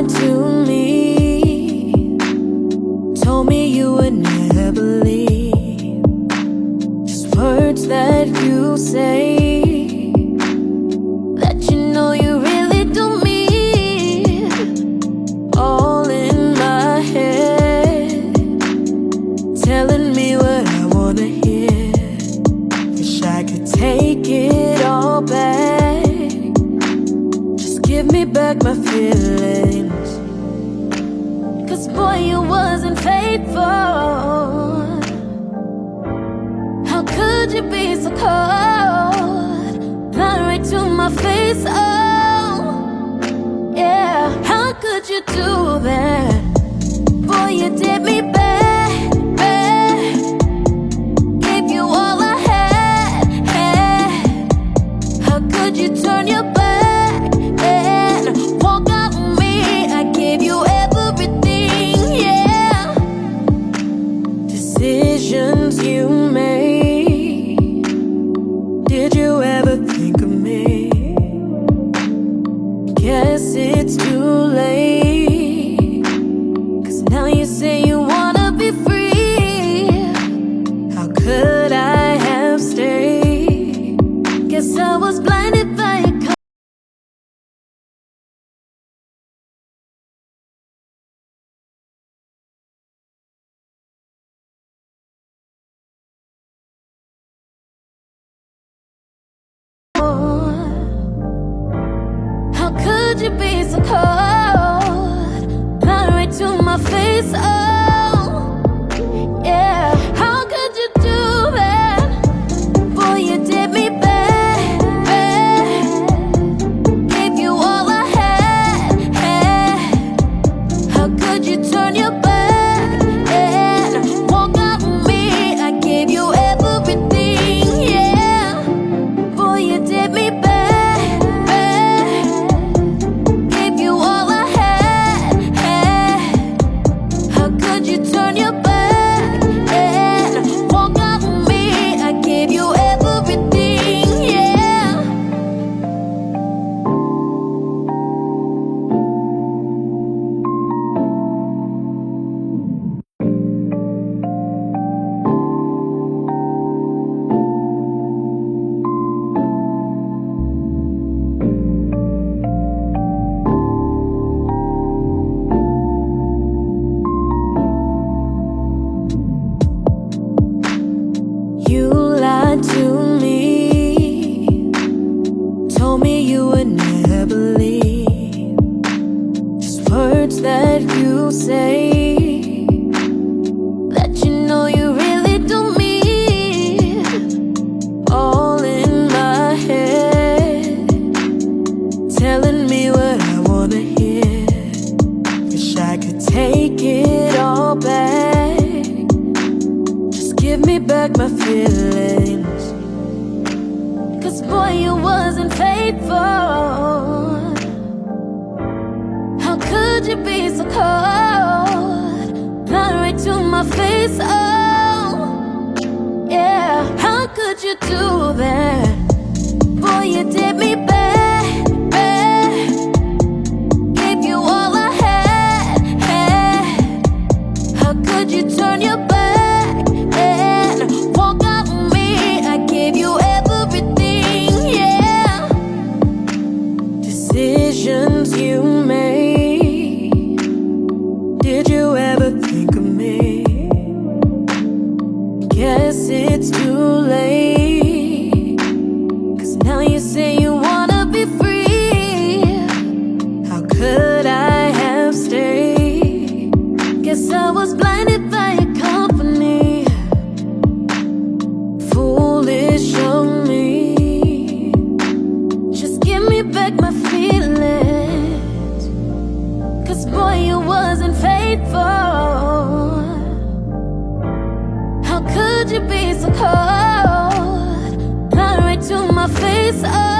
lied to me, told me you would never leave. Just words that you say, that you know you really do mean. All in my head, telling me what I wanna hear. Wish I could take it all back. Just give me back my feelings, 'cause boy, you wasn't faithful. How could you be so cold? Lie right to my face, oh yeah. How could you do that? Boy, you did me bad, bad. Gave you all I had. How could you turn your back and walk out on me? I gave you everything, yeah. Decisions you made, did you ever think of me? Guess it's too late, 'cause now you say you wanna be free. How could I have stayed? Guess I was blinded by a How could you be so cold? Lie right to my face, oh yeah. How could you do that? Boy, you did me bad, bad. Gave you all I had. How could you turn your back and walk out on me? I gave you everything, yeah. Boy, you did me bad. You lied to me, told me you would never leave. Just words that you say, that you know you really do mean. All in my head, telling me what I wanna hear. Wish I could take it all back. Give me back my feelings, 'cause boy, you wasn't faithful. How could you be so cold? Lie right to my face, oh yeah. How could you do that? Boy, you did me bad, bad. Gave you all I had. How could you turn your back? Decisions you made, did you ever think of me? Guess it's too late, 'cause now you say you wanna be free. How could I have stayed? Guess I was blinded by your company. Foolish of me. Just give me back my feelings, 'cause boy, you wasn't faithful. How could you be so cold? Lie right to my face, oh